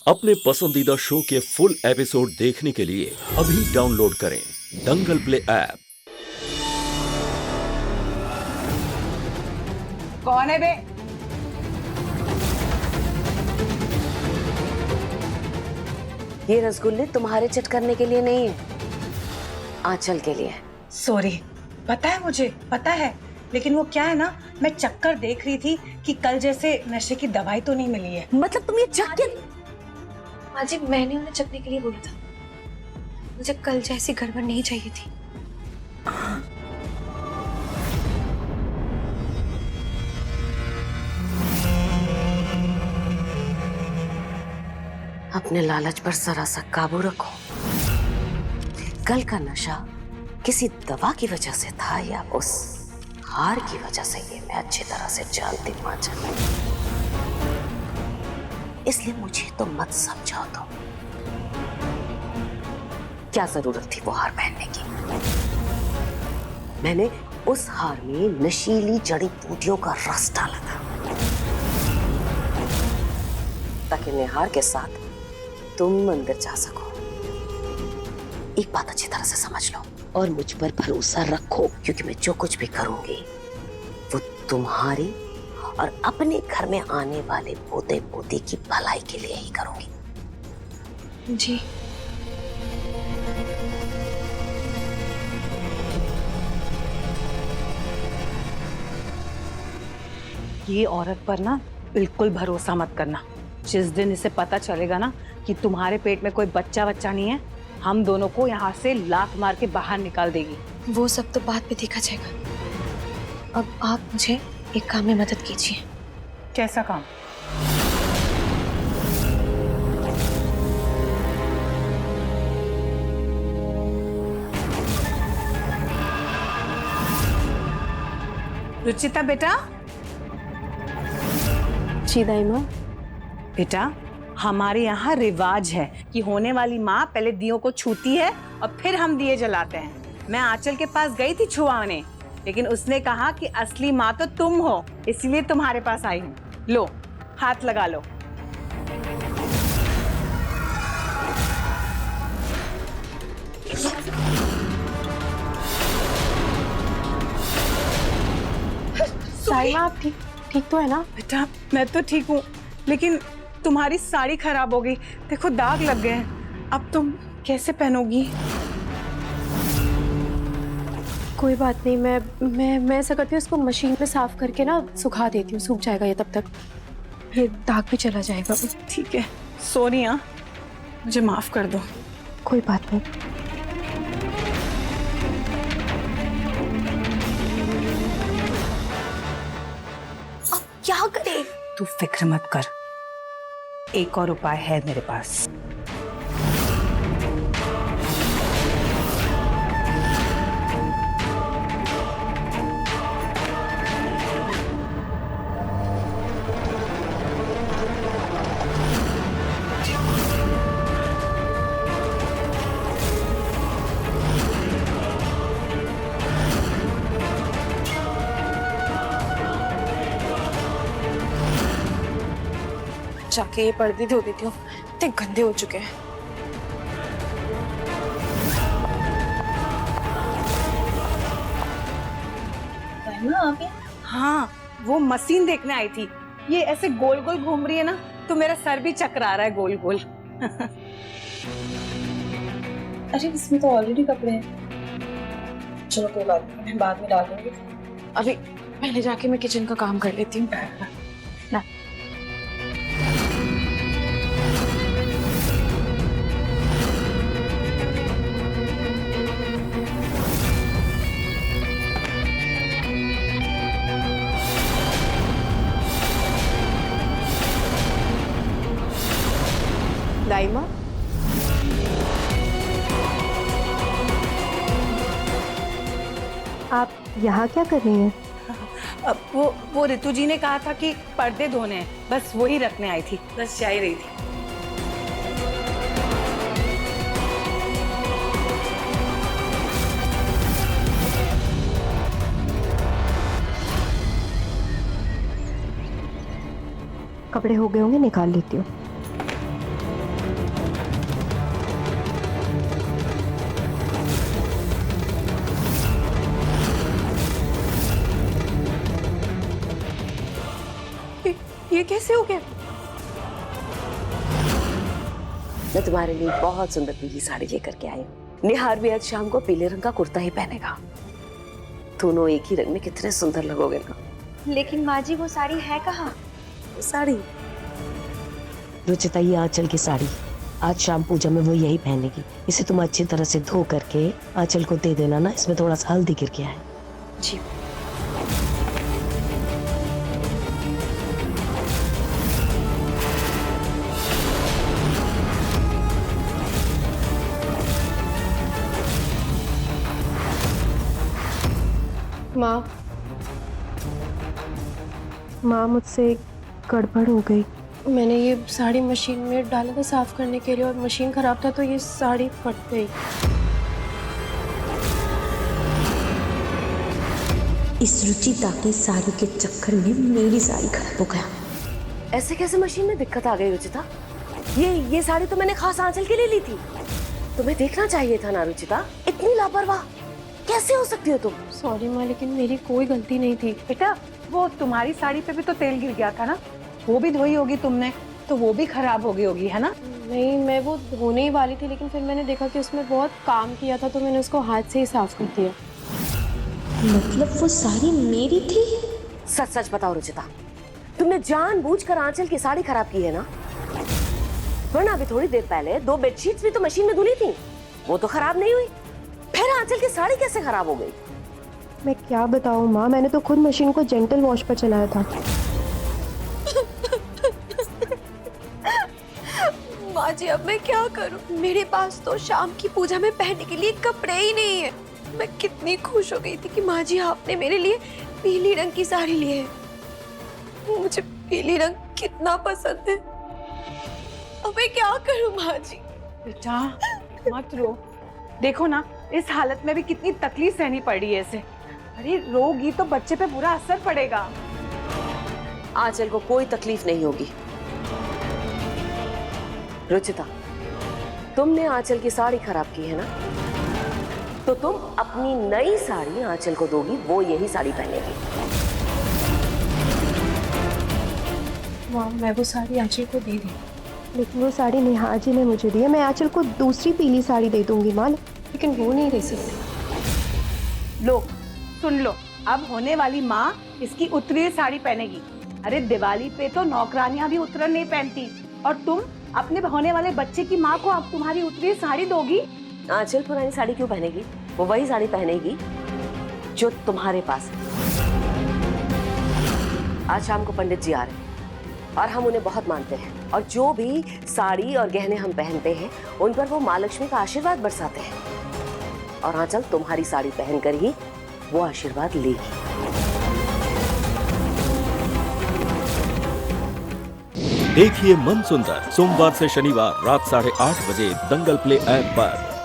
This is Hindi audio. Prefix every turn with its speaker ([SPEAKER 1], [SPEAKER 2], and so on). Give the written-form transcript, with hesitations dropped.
[SPEAKER 1] अपने पसंदीदा शो के फुल एपिसोड देखने के लिए अभी डाउनलोड करें दंगल प्ले ऐप।
[SPEAKER 2] कौन है बे?
[SPEAKER 3] ये रसगुल्ले तुम्हारे चिट करने के लिए नहीं है, आंचल के लिए।
[SPEAKER 2] सॉरी, पता है, मुझे पता है, लेकिन वो क्या है ना, मैं चक्कर देख रही थी कि कल जैसे नशे की दवाई तो नहीं मिली है।
[SPEAKER 3] मतलब तुम ये चक्कर?
[SPEAKER 4] अजी मैंने उन्हें चखने के लिए बोला था, मुझे कल जैसी गड़बड़ नहीं चाहिए थी।
[SPEAKER 3] अपने लालच पर जरा सा काबू रखो। कल का नशा किसी दवा की वजह से था या उस हार की वजह से, ये मैं अच्छी तरह से जानती हूँ आंचल। इसलिए मुझे तो मत समझाओ। तो क्या जरूरत थी वो हार पहनने की? मैंने उस हार में नशीली जड़ी बूटियों का रस डाला था ताकि निहार के साथ तुम अंदर जा सको। एक बात अच्छी तरह से समझ लो और मुझ पर भरोसा रखो, क्योंकि मैं जो कुछ भी करूंगी वो तुम्हारी और अपने घर में आने वाले पोते पोती की भलाई के लिए ही करूंगी।
[SPEAKER 4] जी
[SPEAKER 2] ये औरत पर ना बिल्कुल भरोसा मत करना। जिस दिन इसे पता चलेगा ना कि तुम्हारे पेट में कोई बच्चा नहीं है, हम दोनों को यहाँ से लात मार के बाहर निकाल देगी।
[SPEAKER 4] वो सब तो बाद में देखा जाएगा। अब आप मुझे एक काम में मदद कीजिए।
[SPEAKER 2] कैसा काम? रुचिता बेटा।
[SPEAKER 4] जी दाई माँ।
[SPEAKER 2] बेटा, हमारे यहाँ रिवाज है कि होने वाली माँ पहले दियों को छूती है और फिर हम दिए जलाते हैं। मैं आंचल के पास गई थी छुआने, लेकिन उसने कहा कि असली माँ तो तुम हो, इसलिए तुम्हारे पास आई हूँ। लो, हाथ लगा लो।
[SPEAKER 4] दाई माँ आप ठीक तो है ना?
[SPEAKER 2] बेटा, मैं तो ठीक हूँ, लेकिन तुम्हारी साड़ी खराब हो गई, देखो दाग लग गए हैं। अब तुम कैसे पहनोगी?
[SPEAKER 4] कोई बात नहीं, मैं ऐसा करती हूँ, इसको मशीन में साफ करके ना सुखा देती हूँ, सूख जाएगा ये तब तक, फिर दाग भी चला जाएगा।
[SPEAKER 2] ठीक है, सोनिया, मुझे माफ कर दो।
[SPEAKER 4] कोई बात नहीं। अब क्या करें?
[SPEAKER 2] तू फिक्र मत कर, एक और उपाय है मेरे पास।
[SPEAKER 4] जाके ये पर्दे धो देती हूँ, इतने गंदे हो चुके हैं।
[SPEAKER 2] हाँ, वो मशीन देखने आई थी। ये ऐसे गोल गोल घूम रही है ना, तो मेरा सर भी चकरा रहा है गोल गोल।
[SPEAKER 5] अरे इसमें तो ऑलरेडी कपड़े हैं। चलो कोई बात नहीं, मैं बाद में डाल दूंगी।
[SPEAKER 4] अभी पहले जाके मैं किचन का काम कर लेती हूँ ना। दाई माँ, आप यहाँ क्या कर रही हैं?
[SPEAKER 2] अब वो ऋतु जी ने कहा था कि पर्दे धोने हैं, बस वही रखने आई थी, बस जा ही रही थी।
[SPEAKER 6] कपड़े हो गए होंगे, निकाल लेती हूँ।
[SPEAKER 4] ये कैसे हो गया?
[SPEAKER 3] मैं तुम्हारे लिए बहुत सुंदर पीली साड़ी लेकर के आई हूँ। निहार भी आज शाम को पीले रंग का कुर्ता ही पहनेगा। दोनों एक ही रंग में कितने सुंदर लगोगे ना।
[SPEAKER 4] लेकिन माँ जी वो साड़ी है कहाँ?
[SPEAKER 3] साड़ी रुचिता, ये आंचल की साड़ी आज शाम पूजा में वो यही पहनेगी। इसे तुम अच्छी तरह से धो करके आंचल को दे देना ना, इसमें थोड़ा सा हल्दी गिर गया है।
[SPEAKER 4] जी। माँ मुझसे गड़बड़ हो गई। मैंने ये साड़ी मशीन में डाला था साफ करने के लिए और मशीन खराब था तो ये साड़ी फट गई।
[SPEAKER 6] इस रुचिता की साड़ी के चक्कर में मेरी साड़ी खराब हो गया।
[SPEAKER 3] ऐसे कैसे मशीन में दिक्कत आ गई रुचिता? ये साड़ी तो मैंने खास आंचल के लिए ली थी। तुम्हें देखना चाहिए था ना रुचिता, इतनी लापरवाह कैसे हो सकती हो तुम?
[SPEAKER 4] सॉरी माँ, लेकिन मेरी कोई गलती नहीं थी।
[SPEAKER 2] बेटा वो तुम्हारी साड़ी पे भी तो तेल गिर गया था ना, वो भी धोई होगी तुमने, तो वो भी खराब हो गई होगी, है ना?
[SPEAKER 4] नहीं, मैं वो धोने ही वाली थी, लेकिन फिर मैंने देखा कि उसमें बहुत काम किया था तो मैंने उसको हाथ से ही साफ कर दिया।
[SPEAKER 6] मतलब वो साड़ी मेरी थी?
[SPEAKER 3] सच सच बताओ रुचिता, तुमने जानबूझकर आंचल की साड़ी खराब की है ना? वरना अभी थोड़ी देर पहले 2 बेडशीट्स भी तो मशीन में धुली थी, वो तो खराब नहीं हुई। फिर आंचल की साड़ी कैसे खराब हो गई?
[SPEAKER 4] मैं क्या बताऊँ माँ, मैंने तो खुद मशीन को जेंटल वॉश पर चलाया था। माँ जी अब मैं क्या करूँ? मेरे पास तो शाम की पूजा में पहनने के लिए कपड़े ही नहीं है। मैं कितनी खुश हो गई थी कि माँ जी आपने मेरे लिए पीली रंग की साड़ी ली है। मुझे पीली रंग कितना पसंद है। अब मैं क्या करूँ माँ जी?
[SPEAKER 2] बेटा मत रो, देखो ना इस हालत में भी कितनी तकलीफ सहनी पड़ रही है इसे। अरे रोगी तो बच्चे पे बुरा असर पड़ेगा।
[SPEAKER 3] आंचल को कोई तकलीफ नहीं होगी। रुचिता, तुमने आंचल की साड़ी खराब की है ना, तो तुम अपनी नई साड़ी आंचल को दोगी, वो यही साड़ी पहनेगी।
[SPEAKER 4] माँ मैं वो साड़ी आंचल को दे दी, लेकिन वो साड़ी निहार जी ने मुझे दी है। मैं आंचल को दूसरी पीली साड़ी दे दूंगी माँ, लेकिन वो नहीं दे सकती।
[SPEAKER 2] लो सुन लो, अब होने वाली माँ इसकी उतरी हुई साड़ी पहनेगी। अरे दिवाली पे तो नौकरानियां भी उतरन नहीं पहनती, और तुम अपने होने वाले बच्चे की माँ को अब तुम्हारी उतरी हुई साड़ी दोगी?
[SPEAKER 3] आंचल पुरानी साड़ी क्यों पहनेगी? वो वही साड़ी पहनेगी जो तुम्हारे पास है। आज शाम को पंडित जी आ रहे हैं और हम उन्हें बहुत मानते हैं, और जो भी साड़ी और गहने हम पहनते हैं उन पर वो माँ लक्ष्मी का आशीर्वाद बरसाते हैं, और आंचल तुम्हारी साड़ी पहनकर ही वो आशीर्वाद लेगी।
[SPEAKER 1] देखिए मन सुंदर सोमवार से शनिवार रात 8:30 बजे दंगल प्ले ऐप पर।